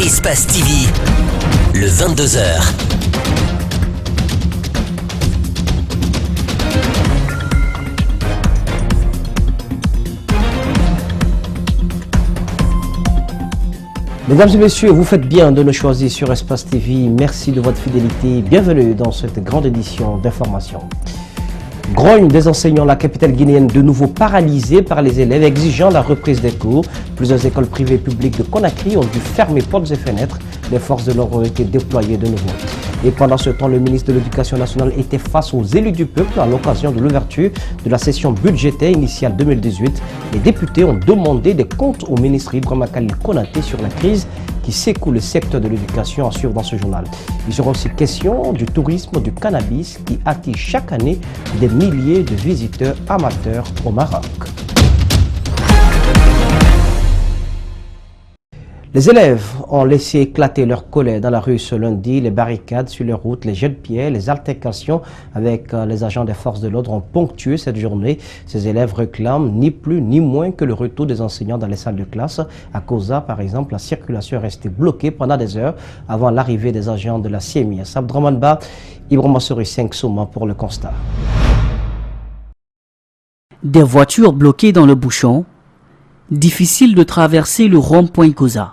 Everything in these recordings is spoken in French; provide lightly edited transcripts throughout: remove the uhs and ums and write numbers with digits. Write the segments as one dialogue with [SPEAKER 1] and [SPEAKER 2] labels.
[SPEAKER 1] Espace TV, le 22h.
[SPEAKER 2] Mesdames et messieurs, vous faites bien de nous choisir sur Espace TV. Merci de votre fidélité. Bienvenue dans cette grande édition d'information. Grogne des enseignants, la capitale guinéenne de nouveau paralysée par les élèves exigeant la reprise des cours. Plusieurs écoles privées et publiques de Conakry ont dû fermer portes et fenêtres. Les forces de l'ordre ont été déployées de nouveau. Et pendant ce temps, le ministre de l'Éducation nationale était face aux élus du peuple à l'occasion de l'ouverture de la session budgétaire initiale 2018. Les députés ont demandé des comptes au ministre Ibrahima Khalil Konaté sur la crise qui secoue le secteur de l'éducation, à suivre dans ce journal. Il sera aussi question du tourisme du cannabis qui attire chaque année des milliers de visiteurs amateurs au Maroc. Les élèves ont laissé éclater leur colère dans la rue ce lundi. Les barricades sur les routes, les jets de pierre, les altercations avec les agents des forces de l'ordre ont ponctué cette journée. Ces élèves réclament ni plus ni moins que le retour des enseignants dans les salles de classe. À Koza, par exemple, la circulation est restée bloquée pendant des heures avant l'arrivée des agents de la CMI. Sabdraman Ba, Ibrahima Sori 5 Souma pour le constat.
[SPEAKER 3] Des voitures bloquées dans le bouchon. Difficile de traverser le rond-point Koza.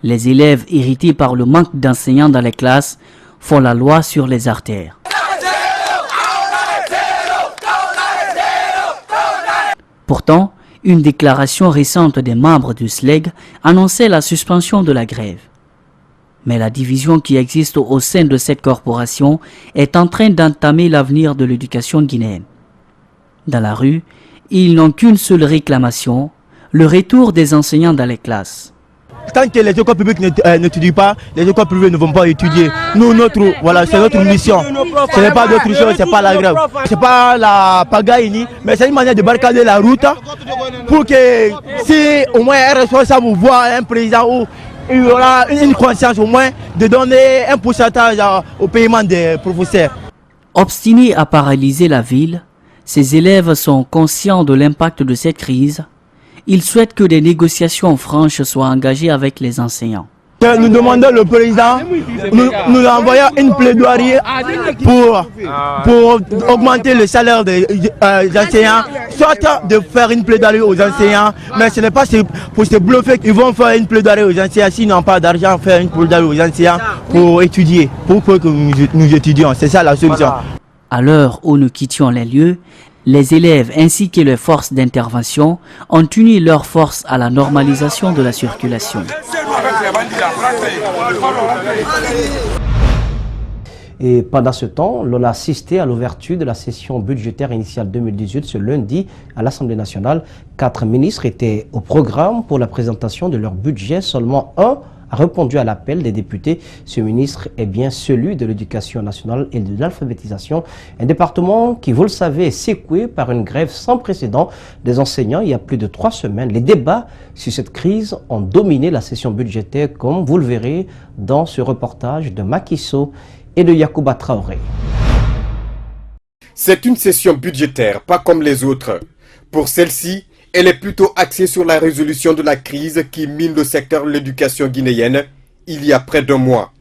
[SPEAKER 3] Les élèves irrités par le manque d'enseignants dans les classes font la loi sur les artères. Pourtant, une déclaration récente des membres du SLEG annonçait la suspension de la grève. Mais la division qui existe au sein de cette corporation est en train d'entamer l'avenir de l'éducation guinéenne. Dans la rue, ils n'ont qu'une seule réclamation, le retour des enseignants dans les classes.
[SPEAKER 4] Tant que les écoles publiques n'étudient pas, les écoles privées ne vont pas étudier. Nous, c'est notre mission. Ce n'est pas d'autre chose, ce n'est pas la grève. Ce n'est pas la pagaille, mais c'est une manière de barricader la route pour que si au moins un responsable voit un président où il y aura une conscience au moins de donner un pourcentage au paiement des professeurs.
[SPEAKER 3] Obstinés à paralyser la ville, ces élèves sont conscients de l'impact de cette crise. Ils souhaitent que des négociations franches soient engagées avec les enseignants.
[SPEAKER 4] Nous demandons au président, nous envoyons une plaidoirie pour augmenter le salaire des enseignants, soit de faire une plaidoirie aux enseignants, mais ce n'est pas pour se bluffer qu'ils vont faire une plaidoirie aux enseignants s'ils n'ont pas d'argent, faire une plaidoirie aux enseignants pour étudier, pour que nous étudions. C'est ça la solution.
[SPEAKER 3] À l'heure où nous quittions les lieux, les élèves ainsi que les forces d'intervention ont uni leurs forces à la normalisation de la circulation.
[SPEAKER 2] Et pendant ce temps, l'on a assisté à l'ouverture de la session budgétaire initiale 2018 ce lundi à l'Assemblée nationale. 4 ministres étaient au programme pour la présentation de leur budget. Seulement un a répondu à l'appel des députés. Ce ministre est bien celui de l'Éducation nationale et de l'alphabétisation, un département qui, vous le savez, est secoué par une grève sans précédent des enseignants il y a plus de 3 semaines. Les débats sur cette crise ont dominé la session budgétaire, comme vous le verrez dans ce reportage de Macky Sall et de Yacouba Traoré.
[SPEAKER 5] C'est une session budgétaire, pas comme les autres. Pour celle-ci, elle est plutôt axée sur la résolution de la crise qui mine le secteur de l'éducation guinéenne il y a près d'un mois.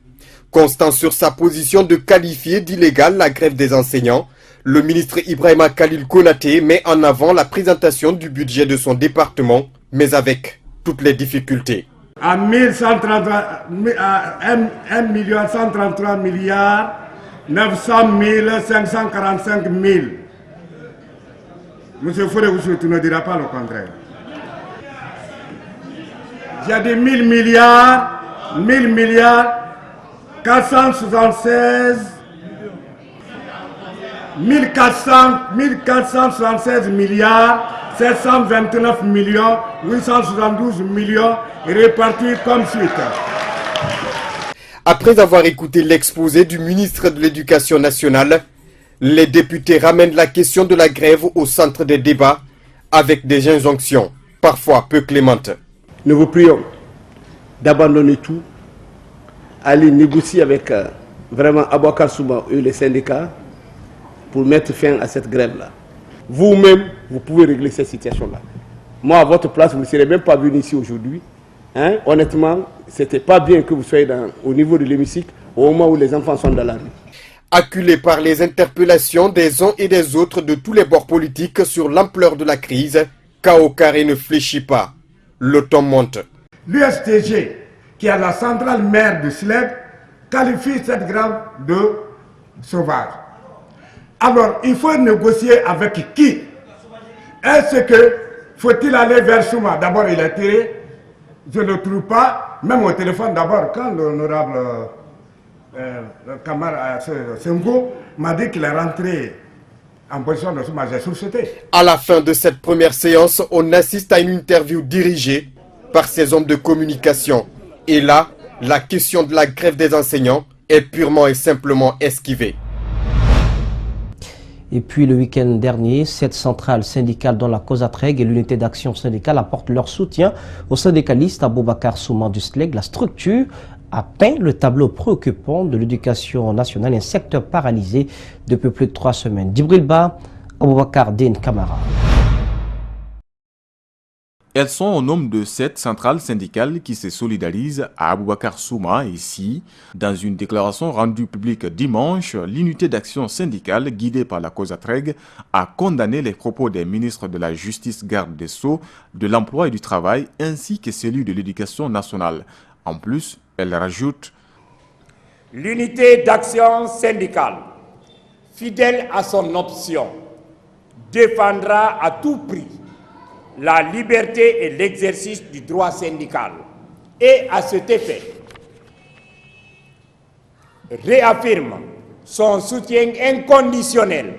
[SPEAKER 5] Constant sur sa position de qualifier d'illégale la grève des enseignants, le ministre Ibrahima Khalil Konaté met en avant la présentation du budget de son département, mais avec toutes les difficultés.
[SPEAKER 6] À 1 133 milliards 900 545 000. Monsieur Fouré, tu ne dira pas le contraire. Il y a des 1000 milliards, 476, 1476 milliards, 729 millions, 872 millions répartis comme suite.
[SPEAKER 5] Après avoir écouté l'exposé du ministre de l'Éducation nationale, les députés ramènent la question de la grève au centre des débats avec des injonctions, parfois peu clémentes.
[SPEAKER 7] Nous vous prions d'abandonner tout, aller négocier avec vraiment Abouakar Souma et les syndicats pour mettre fin à cette grève-là. Vous-même, vous pouvez régler cette situation-là. Moi, à votre place, vous ne serez même pas venu ici aujourd'hui Hein, honnêtement, ce n'était pas bien que vous soyez au niveau de l'hémicycle au moment où les enfants sont dans la rue.
[SPEAKER 5] Acculé par les interpellations des uns et des autres de tous les bords politiques sur l'ampleur de la crise, Kao Carré ne fléchit pas. Le ton monte.
[SPEAKER 6] L'USTG, qui est la centrale mère de SLEG, qualifie cette grève de sauvage. Alors, il faut négocier avec qui? Est-ce que faut-il aller vers Souma? D'abord, il est tiré. Je ne le trouve pas. Même au téléphone, d'abord, quand l'honorable camarade Sengo m'a dit qu'il est rentré en position de Souma, j'ai sursauté.
[SPEAKER 5] À la fin de cette première séance, on assiste à une interview dirigée par ces hommes de communication. Et là, la question de la grève des enseignants est purement et simplement esquivée.
[SPEAKER 2] Et puis le week-end dernier, 7 centrales syndicales dont la COSATREG et l'unité d'action syndicale apportent leur soutien au syndicaliste Aboubacar Souma du SLEG. La structure a peint le tableau préoccupant de l'éducation nationale, un secteur paralysé depuis plus de 3 semaines. Djibril Ba, Aboubacar Den Kamara.
[SPEAKER 8] Elles sont au nombre de 7 centrales syndicales qui se solidarisent à Aboubacar Souma. Ici, dans une déclaration rendue publique dimanche, l'unité d'action syndicale guidée par la COSATREG a condamné les propos des ministres de la Justice, garde des Sceaux, de l'Emploi et du Travail ainsi que celui de l'Éducation nationale. En plus, elle rajoute:
[SPEAKER 9] l'unité d'action syndicale, fidèle à son option, défendra à tout prix la liberté et l'exercice du droit syndical et à cet effet réaffirme son soutien inconditionnel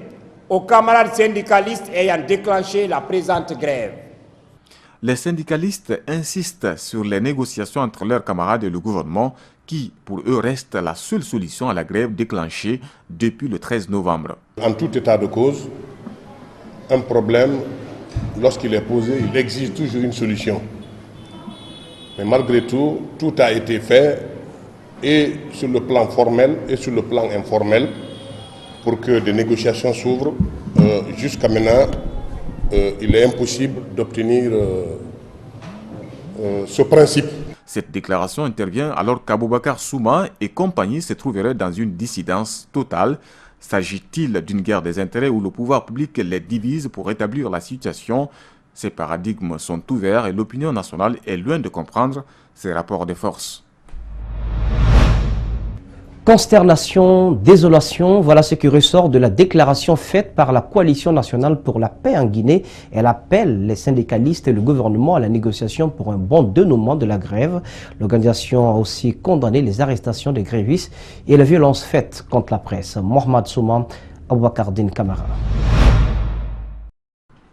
[SPEAKER 9] aux camarades syndicalistes ayant déclenché la présente grève.
[SPEAKER 8] Les syndicalistes insistent sur les négociations entre leurs camarades et le gouvernement qui, pour eux, reste la seule solution à la grève déclenchée depuis le 13 novembre.
[SPEAKER 10] En tout état de cause, un problème, lorsqu'il est posé, il exige toujours une solution. Mais malgré tout, tout a été fait, et sur le plan formel et sur le plan informel, pour que des négociations s'ouvrent. Jusqu'à maintenant, il est impossible d'obtenir ce principe.
[SPEAKER 8] Cette déclaration intervient alors qu'Aboubacar Souma et compagnie se trouveraient dans une dissidence totale. S'agit-il d'une guerre des intérêts où le pouvoir public les divise pour rétablir la situation? Ces paradigmes sont ouverts et l'opinion nationale est loin de comprendre ces rapports de force.
[SPEAKER 2] Consternation, désolation, voilà ce qui ressort de la déclaration faite par la Coalition nationale pour la paix en Guinée. Elle appelle les syndicalistes et le gouvernement à la négociation pour un bon dénouement de la grève. L'organisation a aussi condamné les arrestations des grévistes et les violences faites contre la presse. Mohamed Souma, Aboubacar Den Kamara.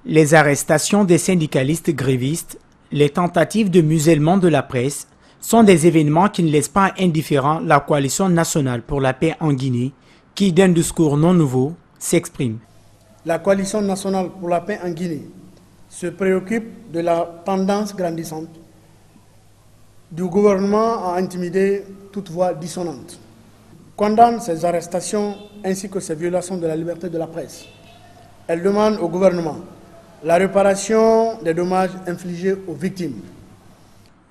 [SPEAKER 11] Les arrestations des syndicalistes grévistes, les tentatives de musellement de la presse, sont des événements qui ne laissent pas indifférent la Coalition nationale pour la paix en Guinée, qui, d'un discours non nouveau, s'exprime.
[SPEAKER 12] La Coalition nationale pour la paix en Guinée se préoccupe de la tendance grandissante du gouvernement à intimider toute voix dissonante, condamne ces arrestations ainsi que ces violations de la liberté de la presse. Elle demande au gouvernement la réparation des dommages infligés aux victimes.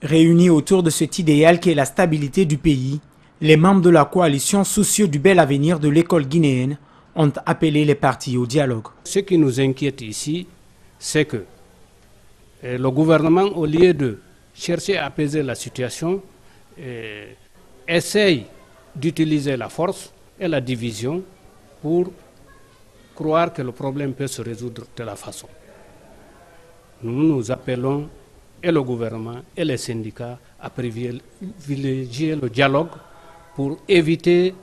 [SPEAKER 11] Réunis autour de cet idéal qui est la stabilité du pays, les membres de la coalition soucieux du bel avenir de l'école guinéenne ont appelé les partis au dialogue.
[SPEAKER 13] Ce qui nous inquiète ici, c'est que le gouvernement, au lieu de chercher à apaiser la situation, essaye d'utiliser la force et la division pour croire que le problème peut se résoudre de la façon. Nous appelons et le gouvernement et les syndicats à privilégier le dialogue pour éviter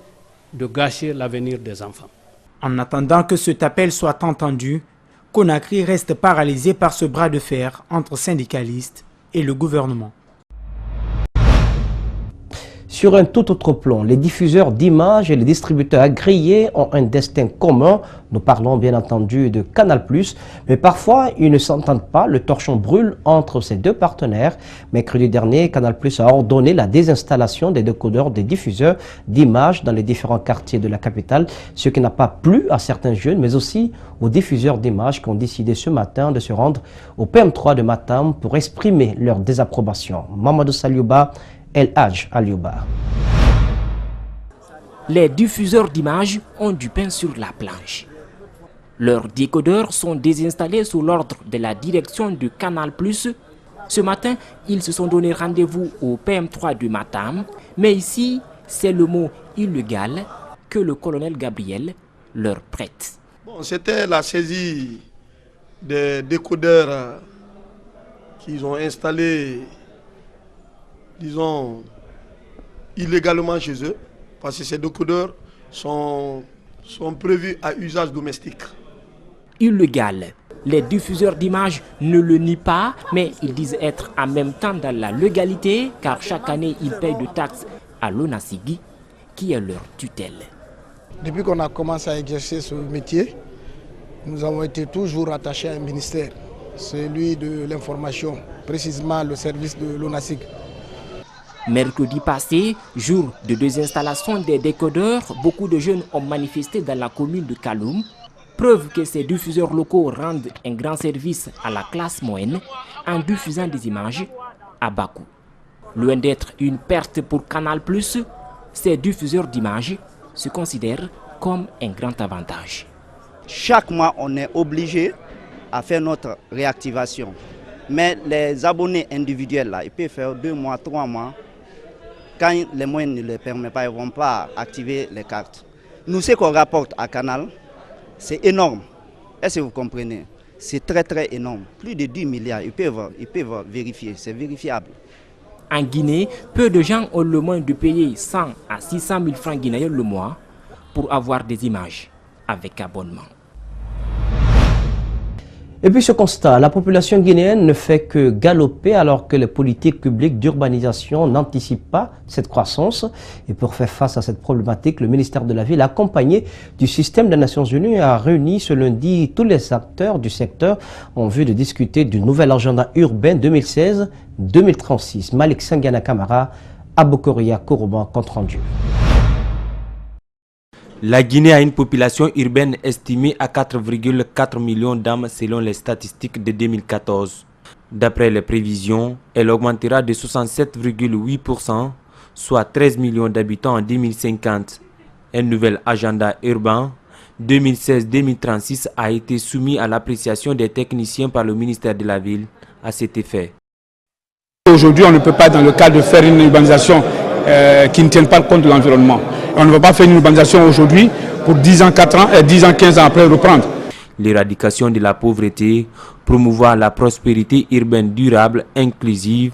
[SPEAKER 13] de gâcher l'avenir des enfants.
[SPEAKER 11] En attendant que cet appel soit entendu, Conakry reste paralysé par ce bras de fer entre syndicalistes et le gouvernement.
[SPEAKER 2] sur un tout autre plan, les diffuseurs d'images et les distributeurs agréés ont un destin commun. Nous parlons bien entendu de Canal+, mais parfois ils ne s'entendent pas, le torchon brûle entre ces deux partenaires. Mercredi dernier, Canal+ a ordonné la désinstallation des décodeurs des diffuseurs d'images dans les différents quartiers de la capitale, ce qui n'a pas plu à certains jeunes, mais aussi aux diffuseurs d'images qui ont décidé ce matin de se rendre au PM3 de Matam pour exprimer leur désapprobation. Mamadou Saliouba, El Hadj Aliouba.
[SPEAKER 14] Les diffuseurs d'images ont du pain sur la planche. Leurs décodeurs sont désinstallés sous l'ordre de la direction de Canal+. Ce matin, ils se sont donné rendez-vous au PM3 de Matam, mais ici, c'est le mot illégal que le colonel Gabriel leur prête.
[SPEAKER 15] Bon, c'était la saisie des décodeurs qu'ils ont installés, disons, illégalement chez eux, parce que ces décodeurs sont prévus à usage domestique.
[SPEAKER 14] Illégal. Les diffuseurs d'images ne le nient pas, mais ils disent être en même temps dans la légalité, car chaque année, ils payent de taxes à l'ONACIGI, qui est leur tutelle.
[SPEAKER 12] Depuis qu'on a commencé à exercer ce métier, nous avons été toujours attachés à un ministère, celui de l'information, précisément le service de l'ONACIG.
[SPEAKER 14] Mercredi passé, jour de désinstallation des décodeurs, beaucoup de jeunes ont manifesté dans la commune de Kaloum, preuve que ces diffuseurs locaux rendent un grand service à la classe moyenne en diffusant des images à bas coût. Loin d'être une perte pour Canal+, ces diffuseurs d'images se considèrent comme un grand avantage.
[SPEAKER 16] Chaque mois, on est obligé à faire notre réactivation. Mais les abonnés individuels, là, ils peuvent faire 2 mois, 3 mois. Quand les moyens ne le permettent pas, ils ne vont pas activer les cartes. Nous, ce qu'on rapporte à Canal, c'est énorme. Est-ce que vous comprenez? C'est très très énorme. Plus de 10 milliards, ils peuvent vérifier, c'est vérifiable.
[SPEAKER 14] En Guinée, peu de gens ont le moyen de payer 100 à 600 000 francs guinéens le mois pour avoir des images avec abonnement.
[SPEAKER 2] Et puis ce constat, la population guinéenne ne fait que galoper alors que les politiques publiques d'urbanisation n'anticipent pas cette croissance. Et pour faire face à cette problématique, le ministère de la Ville, accompagné du système des Nations Unies, a réuni ce lundi tous les acteurs du secteur en vue de discuter du nouvel agenda urbain 2016-2036. Malik Sangana Kamara, Abokoria Kourouban, compte rendu.
[SPEAKER 17] La Guinée a une population urbaine estimée à 4,4 millions d'âmes selon les statistiques de 2014. D'après les prévisions, elle augmentera de 67,8%, soit 13 millions d'habitants en 2050. Un nouvel agenda urbain 2016-2036 a été soumis à l'appréciation des techniciens par le ministère de la Ville à cet effet.
[SPEAKER 18] Aujourd'hui, on ne peut pas, dans le cadre de faire une urbanisation qui ne tienne pas compte de l'environnement. On ne va pas faire une urbanisation aujourd'hui pour 10 ans, 4 ans et 10 ans, 15 ans après reprendre.
[SPEAKER 17] L'éradication de la pauvreté, promouvoir la prospérité urbaine durable, inclusive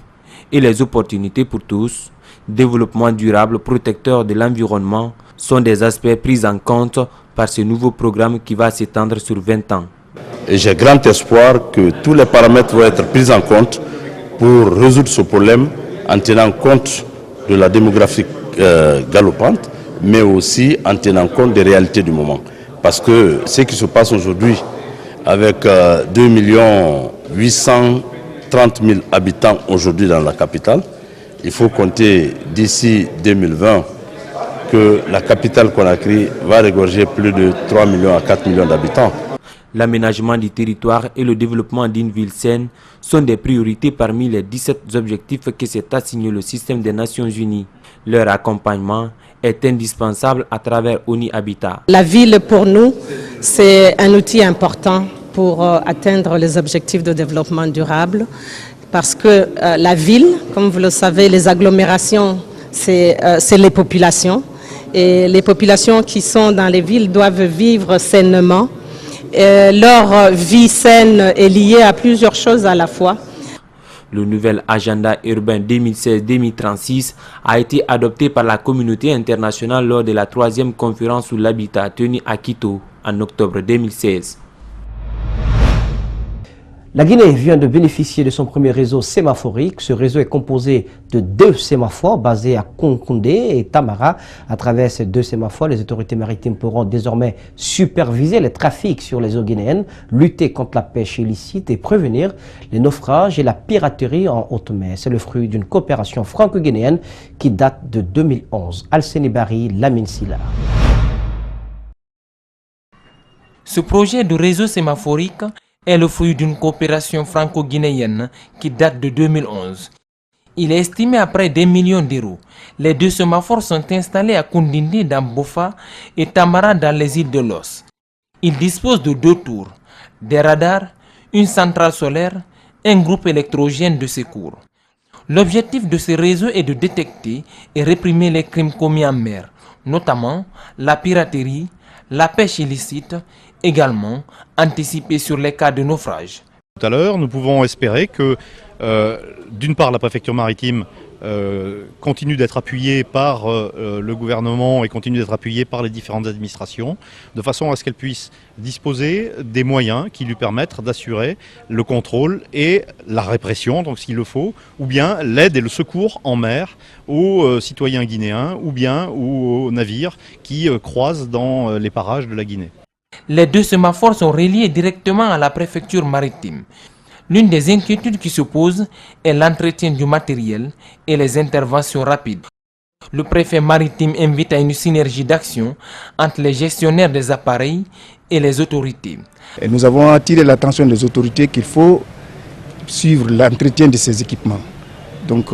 [SPEAKER 17] et les opportunités pour tous, développement durable, protecteur de l'environnement sont des aspects pris en compte par ce nouveau programme qui va s'étendre sur 20 ans.
[SPEAKER 19] Et j'ai grand espoir que tous les paramètres vont être pris en compte pour résoudre ce problème en tenant compte de la démographie galopante, mais aussi en tenant compte des réalités du moment. Parce que ce qui se passe aujourd'hui avec 2 830 000 habitants aujourd'hui dans la capitale, il faut compter d'ici 2020 que la capitale Conakry va regorger plus de 3 millions à 4 millions d'habitants.
[SPEAKER 17] L'aménagement du territoire et le développement d'une ville saine sont des priorités parmi les 17 objectifs que s'est assigné le système des Nations Unies. Leur accompagnement est indispensable à travers ONU Habitat.
[SPEAKER 20] La ville, pour nous, c'est un outil important pour atteindre les objectifs de développement durable parce que la ville, comme vous le savez, les agglomérations, c'est les populations. Et les populations qui sont dans les villes doivent vivre sainement. Leur vie saine est liée à plusieurs choses à la fois.
[SPEAKER 17] Le nouvel agenda urbain 2016-2036 a été adopté par la communauté internationale lors de la 3e conférence sur l'habitat tenue à Quito en octobre 2016.
[SPEAKER 2] La Guinée vient de bénéficier de son premier réseau sémaphorique. Ce réseau est composé de 2 sémaphores basés à Konkoundé et Tamara. À travers ces 2 sémaphores, les autorités maritimes pourront désormais superviser les trafics sur les eaux guinéennes, lutter contre la pêche illicite et prévenir les naufrages et la piraterie en haute mer. C'est le fruit d'une coopération franco-guinéenne qui date de 2011. Alseni Bari, Lamine Silla.
[SPEAKER 21] Ce projet de réseau sémaphorique est le fruit d'une coopération franco-guinéenne qui date de 2011. Il est estimé à près d'1 million d'euros. Les 2 sémaphores sont installés à Koundindi dans Bofa et Tamara dans les îles de Los. Ils disposent de 2 tours, des radars, une centrale solaire, un groupe électrogène de secours. L'objectif de ce réseau est de détecter et réprimer les crimes commis en mer, notamment la piraterie, la pêche illicite, également anticiper sur les cas de naufrage.
[SPEAKER 22] Tout à l'heure, nous pouvons espérer que, d'une part, la préfecture maritime continue d'être appuyée par le gouvernement et continue d'être appuyée par les différentes administrations, de façon à ce qu'elle puisse disposer des moyens qui lui permettent d'assurer le contrôle et la répression, donc s'il le faut, ou bien l'aide et le secours en mer aux citoyens guinéens ou bien aux navires qui croisent dans les parages de la Guinée.
[SPEAKER 21] Les 2 sémaphores sont reliés directement à la préfecture maritime. L'une des inquiétudes qui se posent est l'entretien du matériel et les interventions rapides. Le préfet maritime invite à une synergie d'action entre les gestionnaires des appareils et les autorités.
[SPEAKER 23] Et nous avons attiré l'attention des autorités qu'il faut suivre l'entretien de ces équipements. Donc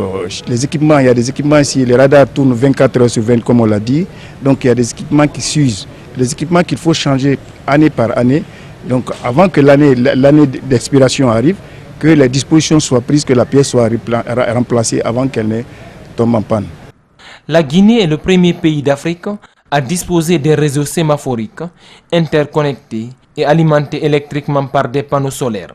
[SPEAKER 23] les équipements, il y a des équipements ici, les radars tournent 24 heures sur 20 comme on l'a dit. Donc il y a des équipements qui s'usent, des équipements qu'il faut changer année par année. Donc avant que l'année d'expiration arrive, que les dispositions soient prises, que la pièce soit remplacée avant qu'elle ne tombe en panne.
[SPEAKER 21] La Guinée est le premier pays d'Afrique à disposer des réseaux sémaphoriques interconnectés et alimentés électriquement par des panneaux solaires.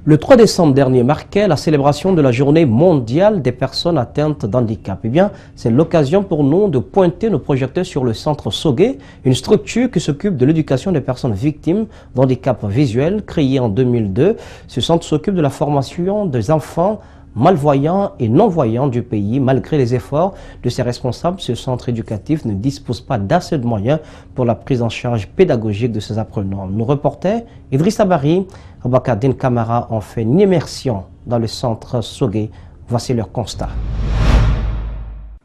[SPEAKER 2] Le 3 décembre dernier marquait la célébration de la journée mondiale des personnes atteintes d'handicap. Eh bien, c'est l'occasion pour nous de pointer nos projecteurs sur le centre Sogué, une structure qui s'occupe de l'éducation des personnes victimes d'handicap visuel, créée en 2002. Ce centre s'occupe de la formation des enfants malvoyants et non-voyants du pays. Malgré les efforts de ses responsables, ce centre éducatif ne dispose pas d'assez de moyens pour la prise en charge pédagogique de ses apprenants. Nos reporters, Idrissa Bari, Abakar Din Kamara, ont fait une immersion dans le centre Sogué. Voici leur constat.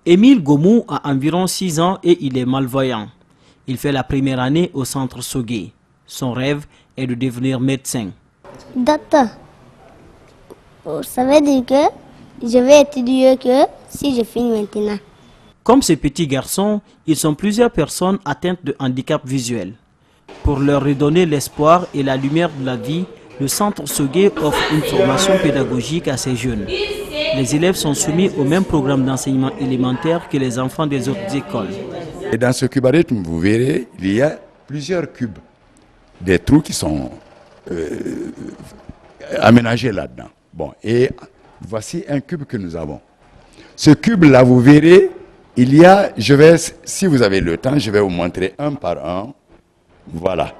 [SPEAKER 3] Émile Gomou a environ 6 ans et il est malvoyant. Il fait la première année au centre Sogué. Son rêve est de devenir médecin.
[SPEAKER 24] Docteur. Ça veut dire que je vais étudier que si je finis maintenant.
[SPEAKER 3] Comme ces petits garçons, ils sont plusieurs personnes atteintes de handicap visuel. Pour leur redonner l'espoir et la lumière de la vie, le centre Sogué offre une formation pédagogique à ces jeunes. Les élèves sont soumis au même programme d'enseignement élémentaire que les enfants des autres écoles.
[SPEAKER 25] Et dans ce cubarythme, vous verrez, il y a plusieurs cubes, des trous qui sont aménagés là-dedans. Bon, et voici un cube que nous avons. Ce cube-là, vous verrez, il y a, si vous avez le temps, je vais vous montrer un par un. Voilà.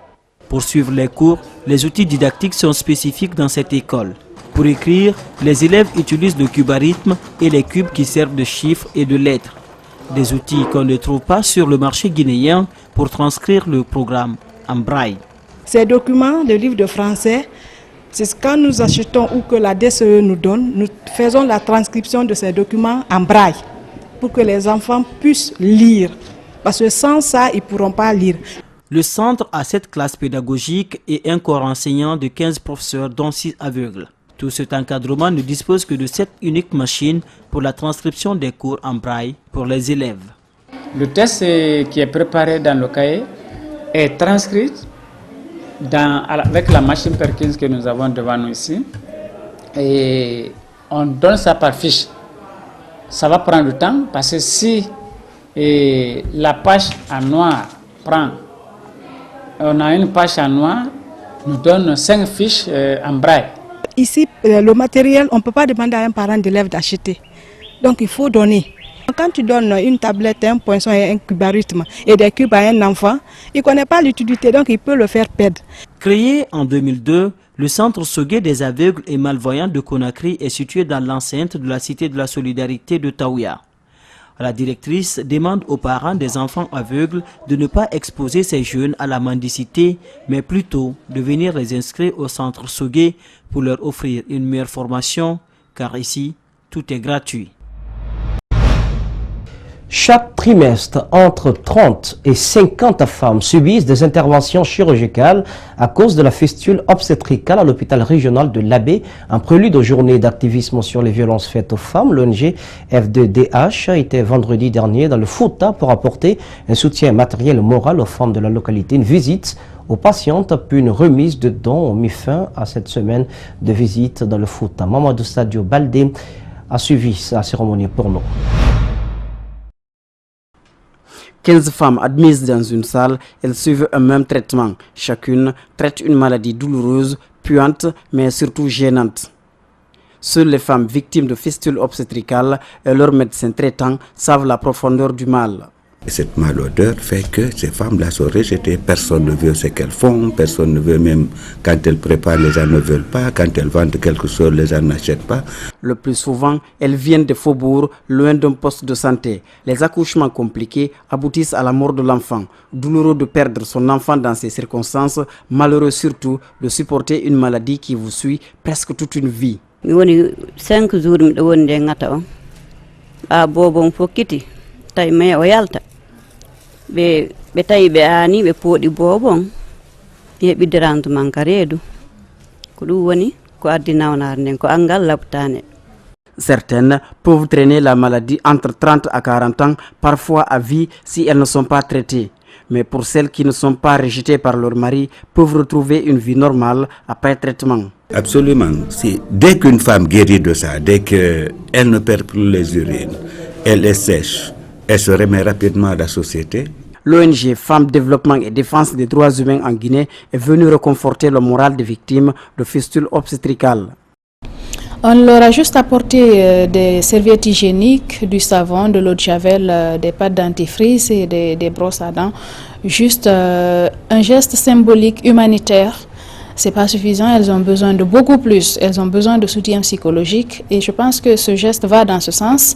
[SPEAKER 3] Pour suivre les cours, les outils didactiques sont spécifiques dans cette école. Pour écrire, les élèves utilisent le cubarythme et les cubes qui servent de chiffres et de lettres. Des outils qu'on ne trouve pas sur le marché guinéen pour transcrire le programme en braille.
[SPEAKER 26] Ces documents, le livre de français, c'est ce quand nous achetons ou que la DCE nous donne, nous faisons la transcription de ces documents en braille pour que les enfants puissent lire. Parce que sans ça, ils ne pourront pas lire.
[SPEAKER 3] Le centre a 7 classes pédagogiques et un corps enseignant de 15 professeurs, dont 6 aveugles. Tout cet encadrement ne dispose que de 7 uniques machines pour la transcription des cours en braille pour les élèves.
[SPEAKER 27] Le test qui est préparé dans le cahier est transcrit avec la machine Perkins que nous avons devant nous ici. Et on donne ça par fiche. Ça va prendre du temps parce que si la page en noir on a une page en noir, nous donne 5 fiches en braille.
[SPEAKER 26] Ici, le matériel, on ne peut pas demander à un parent d'élève d'acheter. Donc il faut donner. Quand tu donnes une tablette, un poinçon et un cubarythme et des cubes à un enfant, il ne connaît pas l'utilité, donc il peut le faire perdre.
[SPEAKER 3] Créé en 2002, le centre Sogué des aveugles et malvoyants de Conakry est situé dans l'enceinte de la Cité de la Solidarité de Taouya. La directrice demande aux parents des enfants aveugles de ne pas exposer ces jeunes à la mendicité, mais plutôt de venir les inscrire au centre Sogué pour leur offrir une meilleure formation, car ici, tout est gratuit.
[SPEAKER 2] Chaque trimestre, entre 30 et 50 femmes subissent des interventions chirurgicales à cause de la fistule obstétricale à l'hôpital régional de l'Abbé. En prélude aux journées d'activisme sur les violences faites aux femmes, l'ONG F2DH était vendredi dernier dans le Fouta pour apporter un soutien matériel et moral aux femmes de la localité. Une visite aux patientes puis une remise de dons ont mis fin à cette semaine de visite dans le Fouta. Mamadou Sadio Baldé a suivi sa cérémonie pour nous.
[SPEAKER 1] 15 femmes admises dans une salle, elles suivent un même traitement. Chacune traite une maladie douloureuse, puante, mais surtout gênante. Seules les femmes victimes de fistules obstétricales et leurs médecins traitants savent la profondeur du mal.
[SPEAKER 4] Cette malodeur fait que ces femmes-là sont rejetées. Personne ne veut ce qu'elles font, personne ne veut même quand elles préparent, les gens ne veulent pas. Quand elles vendent quelque chose, les gens n'achètent pas.
[SPEAKER 1] Le plus souvent, elles viennent des faubourgs, loin d'un poste de santé. Les accouchements compliqués aboutissent à la mort de l'enfant. Douloureux de perdre son enfant dans ces circonstances, malheureux surtout de supporter une maladie qui vous suit presque toute une vie.
[SPEAKER 5] 5 jours ɓe tawi ɓe aani ɓe pooɗi boobon heɓi rendement ka reedu ko ɗum woni ko addi nawnaare nden ko angal labtaane.
[SPEAKER 1] Certaines peuvent traîner la maladie entre 30 à 40 ans, parfois à vie si elles ne sont pas traitées. Mais pour celles qui ne sont pas rejetées par leur mari, peuvent retrouver une vie normale après traitement.
[SPEAKER 4] Absolument. Dès qu'une femme guérit de ça, dès qu'elle ne perd plus les urines, elle est sèche, elle se remet rapidement à la société.
[SPEAKER 1] L'ONG Femmes, Développement et Défense des droits humains en Guinée est venue réconforter le moral des victimes de fistules obstétricales.
[SPEAKER 26] On leur a juste apporté des serviettes hygiéniques, du savon, de l'eau de javel, des pâtes dentifrice et des brosses à dents. Juste un geste symbolique, humanitaire. C'est pas suffisant, elles ont besoin de beaucoup plus. Elles ont besoin de soutien psychologique et je pense que ce geste va dans ce sens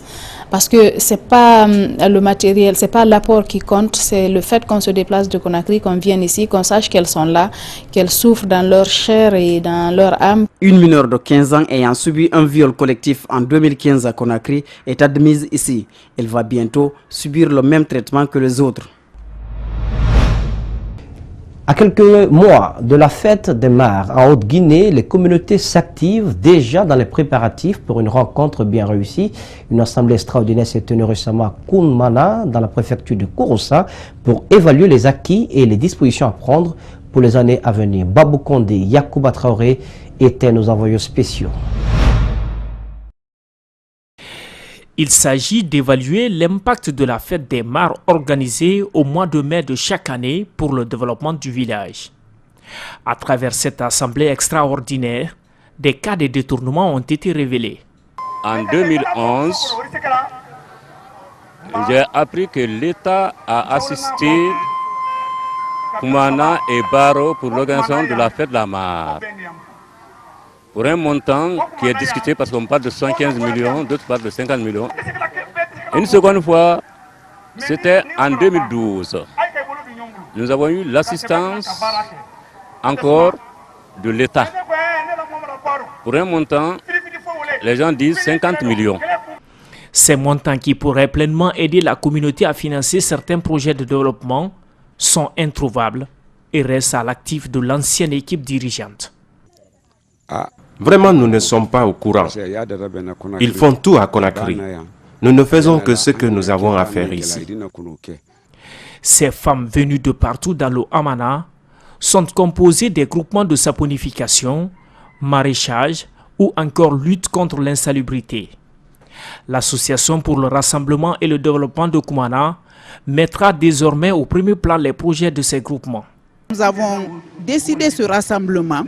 [SPEAKER 26] parce que c'est pas le matériel, c'est pas l'apport qui compte, c'est le fait qu'on se déplace de Conakry, qu'on vienne ici, qu'on sache qu'elles sont là, qu'elles souffrent dans leur chair et dans leur âme.
[SPEAKER 1] Une mineure de 15 ans ayant subi un viol collectif en 2015 à Conakry est admise ici. Elle va bientôt subir le même traitement que les autres.
[SPEAKER 2] À quelques mois de la fête des Mares en Haute-Guinée, les communautés s'activent déjà dans les préparatifs pour une rencontre bien réussie. Une assemblée extraordinaire s'est tenue récemment à Kounmana, dans la préfecture de Kouroussa, pour évaluer les acquis et les dispositions à prendre pour les années à venir. Babou Kondé, Yacouba Traoré étaient nos envoyés spéciaux.
[SPEAKER 6] Il s'agit d'évaluer l'impact de la fête des Mares organisée au mois de mai de chaque année pour le développement du village. À travers cette assemblée extraordinaire, des cas de détournement ont été révélés.
[SPEAKER 7] En 2011, j'ai appris que l'État a assisté Koumana et Baro pour l'organisation de la fête de la Mare. Pour un montant qui est discuté parce qu'on parle de 115 millions, d'autres parlent de 50 millions. Une seconde fois, c'était en 2012. Nous avons eu l'assistance encore de l'État. Pour un montant, les gens disent 50 millions.
[SPEAKER 6] Ces montants qui pourraient pleinement aider la communauté à financer certains projets de développement sont introuvables et restent à l'actif de l'ancienne équipe dirigeante.
[SPEAKER 9] Vraiment, nous ne sommes pas au courant. Ils font tout à Conakry. Nous ne faisons que ce que nous avons à faire ici.
[SPEAKER 6] Ces femmes venues de partout dans le Hamana sont composées des groupements de saponification, maraîchage ou encore lutte contre l'insalubrité. L'Association pour le rassemblement et le développement de Koumana mettra désormais au premier plan les projets de ces groupements.
[SPEAKER 10] Nous avons décidé ce rassemblement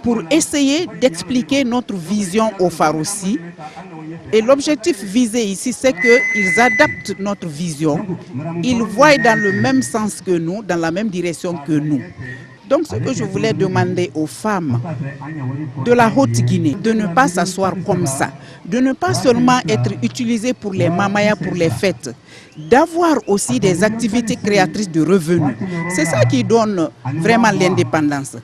[SPEAKER 8] pour essayer d'expliquer notre vision aux Farossi. Et l'objectif visé ici, c'est qu'ils adaptent notre vision, ils voient dans le même sens que nous, dans la même direction que nous. Donc ce que je voulais demander aux femmes de la Haute-Guinée, de ne pas s'asseoir comme ça, de ne pas seulement être utilisées pour les mamayas, pour les fêtes, d'avoir aussi des activités créatrices de revenus. C'est ça qui donne vraiment l'indépendance.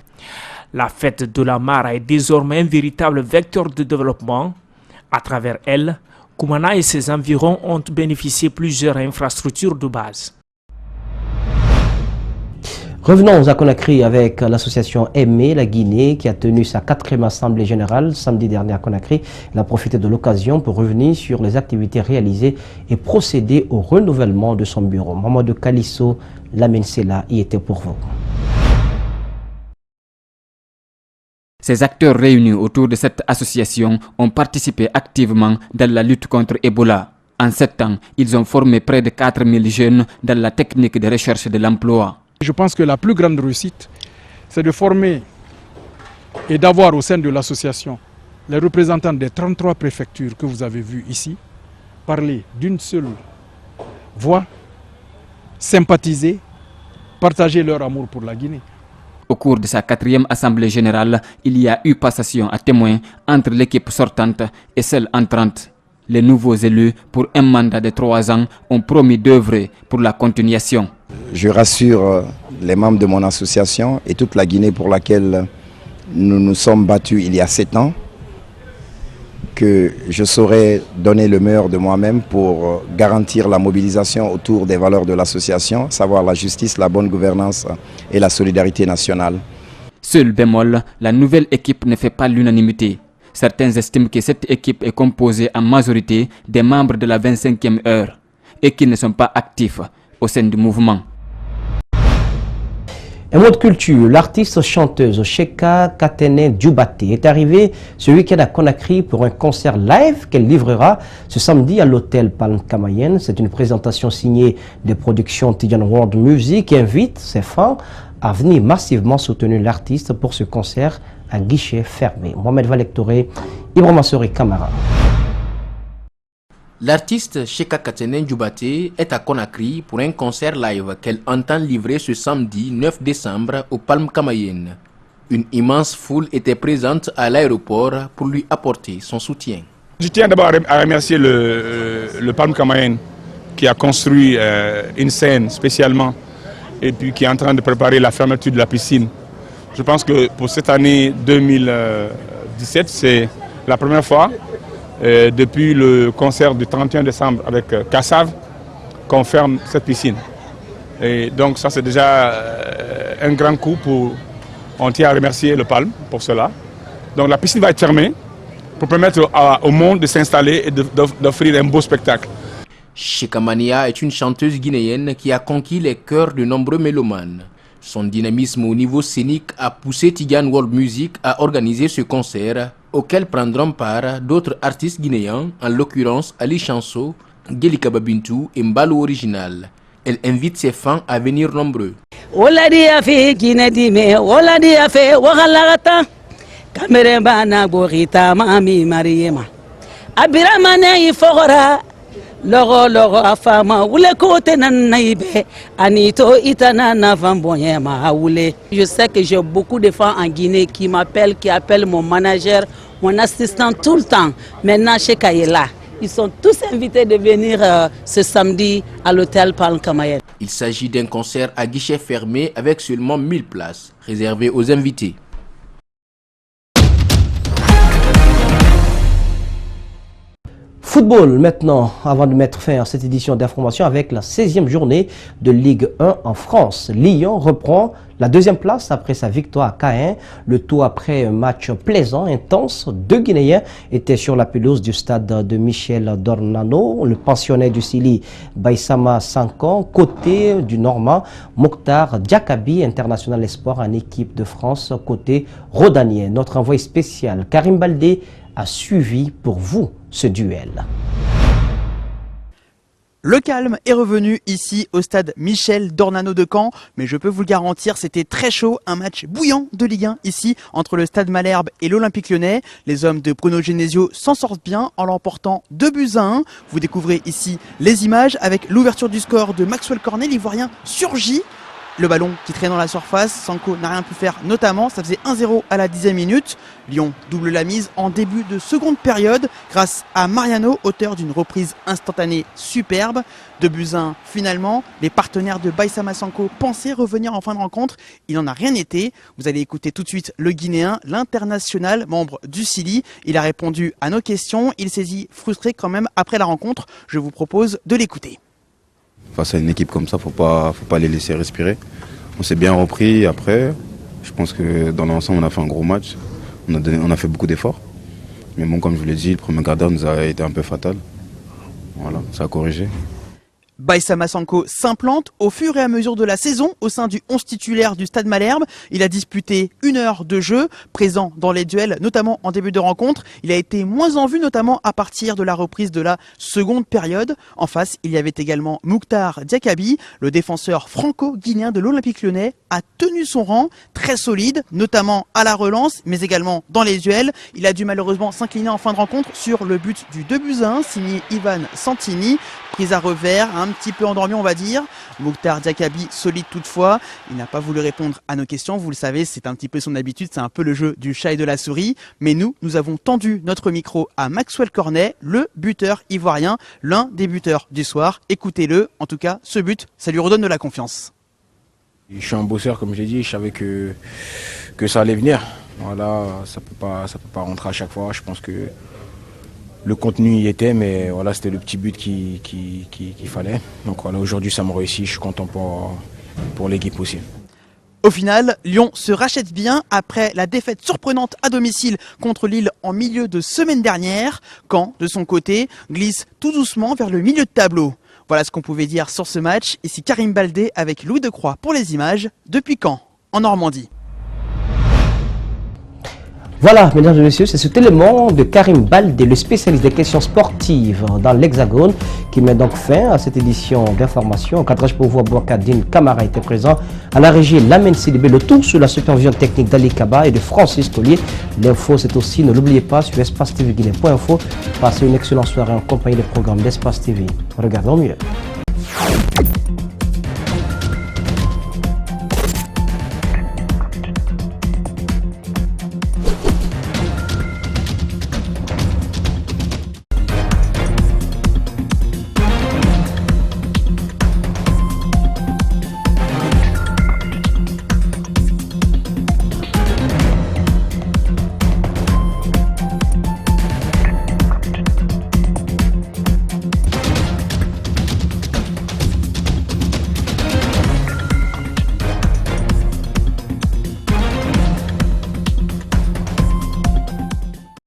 [SPEAKER 6] La fête de la Mara est désormais un véritable vecteur de développement. À travers elle, Koumana et ses environs ont bénéficié de plusieurs infrastructures de base.
[SPEAKER 2] Revenons à Conakry avec l'association Aimer la Guinée qui a tenu sa 4e assemblée générale samedi dernier à Conakry. Elle a profité de l'occasion pour revenir sur les activités réalisées et procéder au renouvellement de son bureau. Mamadou Kalisso Lamensela y était pour vous.
[SPEAKER 10] Ces acteurs réunis autour de cette association ont participé activement dans la lutte contre Ebola. En 7 ans, ils ont formé près de 4000 jeunes dans la technique de recherche de l'emploi.
[SPEAKER 18] Je pense que la plus grande réussite, c'est de former et d'avoir au sein de l'association les représentants des 33 préfectures que vous avez vues ici parler d'une seule voix, sympathiser, partager leur amour pour la Guinée.
[SPEAKER 10] Au cours de sa 4e assemblée générale, il y a eu passation à témoins entre l'équipe sortante et celle entrante. Les nouveaux élus, pour un mandat de 3 ans, ont promis d'œuvrer pour la continuation.
[SPEAKER 11] Je rassure les membres de mon association et toute la Guinée pour laquelle nous nous sommes battus il y a 7 ans que je saurai donner le meilleur de moi-même pour garantir la mobilisation autour des valeurs de l'association, savoir la justice, la bonne gouvernance et la solidarité nationale.
[SPEAKER 10] Seul bémol, la nouvelle équipe ne fait pas l'unanimité. Certains estiment que cette équipe est composée en majorité des membres de la 25e heure et qui ne sont pas actifs au sein du mouvement.
[SPEAKER 2] Un mot de culture, l'artiste chanteuse Cheka Katene Dioubate est arrivée ce week-end à Conakry pour un concert live qu'elle livrera ce samedi à l'hôtel Palm Camayen. C'est une présentation signée des productions Tidian World Music qui invite ses fans à venir massivement soutenir l'artiste pour ce concert à guichet fermé. Mohamed Valectoré, Ibrahima Sori Kamara.
[SPEAKER 12] L'artiste Cheka Katene Dioubate est à Conakry pour un concert live qu'elle entend livrer ce samedi 9 décembre au Palm Camayen. Une immense foule était présente à l'aéroport pour lui apporter son soutien.
[SPEAKER 18] Je tiens d'abord à remercier le Palm Camayen qui a construit une scène spécialement et puis qui est en train de préparer la fermeture de la piscine. Je pense que pour cette année 2017, c'est la première fois depuis le concert du 31 décembre avec Kassav qu'on ferme cette piscine. Et donc ça c'est déjà un grand coup pour... On tient à remercier le Palm pour cela. Donc la piscine va être fermée pour permettre au monde de s'installer et d'offrir un beau spectacle.
[SPEAKER 12] Cheka Mania est une chanteuse guinéenne qui a conquis les cœurs de nombreux mélomanes. Son dynamisme au niveau scénique a poussé Tidian World Music à organiser ce concert auquel prendront part d'autres artistes guinéens, en l'occurrence Ali Chanso, Gelika Babintou et Mbalo Original. Elle invite ses fans à venir nombreux.
[SPEAKER 13] Logo afama wule kote nanaibe anito itana navambonyema wule. Je sais que j'ai beaucoup de fans en Guinée qui m'appellent, qui appellent mon manager, mon assistant tout le temps. Maintenant Cheka est là. Ils sont tous invités de venir ce samedi à l'hôtel Palm Camayen.
[SPEAKER 12] Il s'agit d'un concert à guichet fermé avec seulement 1000 places réservées aux invités.
[SPEAKER 2] Football maintenant, avant de mettre fin à cette édition d'information avec la 16e journée de Ligue 1 en France. Lyon reprend la 2e place après sa victoire à Caen. Le tout après un match plaisant, intense. 2 Guinéens étaient sur la pelouse du stade de Michel Dornano. Le pensionnaire du Sili, Baïsama Sankan, côté du Normand, Mokhtar Diakabi, international espoir en équipe de France, côté rhodanien. Notre envoyé spécial, Karim Baldé, a suivi pour vous ce duel.
[SPEAKER 14] Le calme est revenu ici au stade Michel Dornano de Caen, mais je peux vous le garantir, c'était très chaud, un match bouillant de Ligue 1 ici entre le stade Malherbe et l'Olympique Lyonnais. Les hommes de Bruno Genesio s'en sortent bien en l'emportant 2-1. Vous découvrez ici les images avec l'ouverture du score de Maxwell Cornet, l'Ivoirien surgit. Le ballon qui traîne dans la surface, Sanko n'a rien pu faire notamment, ça faisait 1-0 à la 10e minute. Lyon double la mise en début de seconde période grâce à Mariano, auteur d'une reprise instantanée superbe. 2-1 finalement, les partenaires de Baïsama Sanko pensaient revenir en fin de rencontre, il n'en a rien été. Vous allez écouter tout de suite le Guinéen, l'international, membre du Sili. Il a répondu à nos questions, il s'est dit frustré quand même après la rencontre. Je vous propose de l'écouter.
[SPEAKER 15] Face à une équipe comme ça, faut pas les laisser respirer. On s'est bien repris après. Je pense que dans l'ensemble, on a fait un gros match. On a fait beaucoup d'efforts. Mais bon, comme je vous l'ai dit, le premier quart d'heure nous a été un peu fatal. Voilà, ça a corrigé.
[SPEAKER 14] Baïsama Sanko s'implante au fur et à mesure de la saison au sein du 11 titulaire du Stade Malherbe. Il a disputé 1 heure de jeu, présent dans les duels, notamment en début de rencontre. Il a été moins en vue, notamment à partir de la reprise de la seconde période. En face, il y avait également Mouktar Diakabi, le défenseur franco-guinéen de l'Olympique Lyonnais, a tenu son rang, très solide, notamment à la relance, mais également dans les duels. Il a dû malheureusement s'incliner en fin de rencontre sur le but du 2-1, signé Ivan Santini. Prise à revers, un petit peu endormi on va dire. Mouktar Diakabi solide toutefois. Il n'a pas voulu répondre à nos questions, vous le savez, c'est un petit peu son habitude, c'est un peu le jeu du chat et de la souris. Mais nous avons tendu notre micro à Maxwell Cornet, le buteur ivoirien, l'un des buteurs du soir. Écoutez-le, en tout cas, ce but, ça lui redonne de la confiance.
[SPEAKER 16] Je suis un bosseur, comme j'ai dit, je savais que ça allait venir. Voilà, ça peut pas rentrer à chaque fois. Je pense que le contenu y était, mais voilà, c'était le petit but qu'il fallait. Donc voilà, aujourd'hui ça m'a réussi, je suis content pour l'équipe aussi.
[SPEAKER 14] Au final, Lyon se rachète bien après la défaite surprenante à domicile contre Lille en milieu de semaine dernière. Caen, de son côté, glisse tout doucement vers le milieu de tableau. Voilà ce qu'on pouvait dire sur ce match. Ici Karim Baldé avec Louis Decroix pour les images depuis Caen, en Normandie.
[SPEAKER 2] Voilà, mesdames et messieurs, c'est cet élément de Karim Baldé, le spécialiste des questions sportives dans l'Hexagone, qui met donc fin à cette édition d'information. En cadrage pour vous, Boakadine Camara était présent. À la régie, Lamine Sidibé, le tour sous la supervision technique d'Ali Kaba et de Francis Collier. L'info, c'est aussi, ne l'oubliez pas, sur espace-tv-guinée.info. Passez une excellente soirée en compagnie des programmes d'Espace TV. Regardons mieux.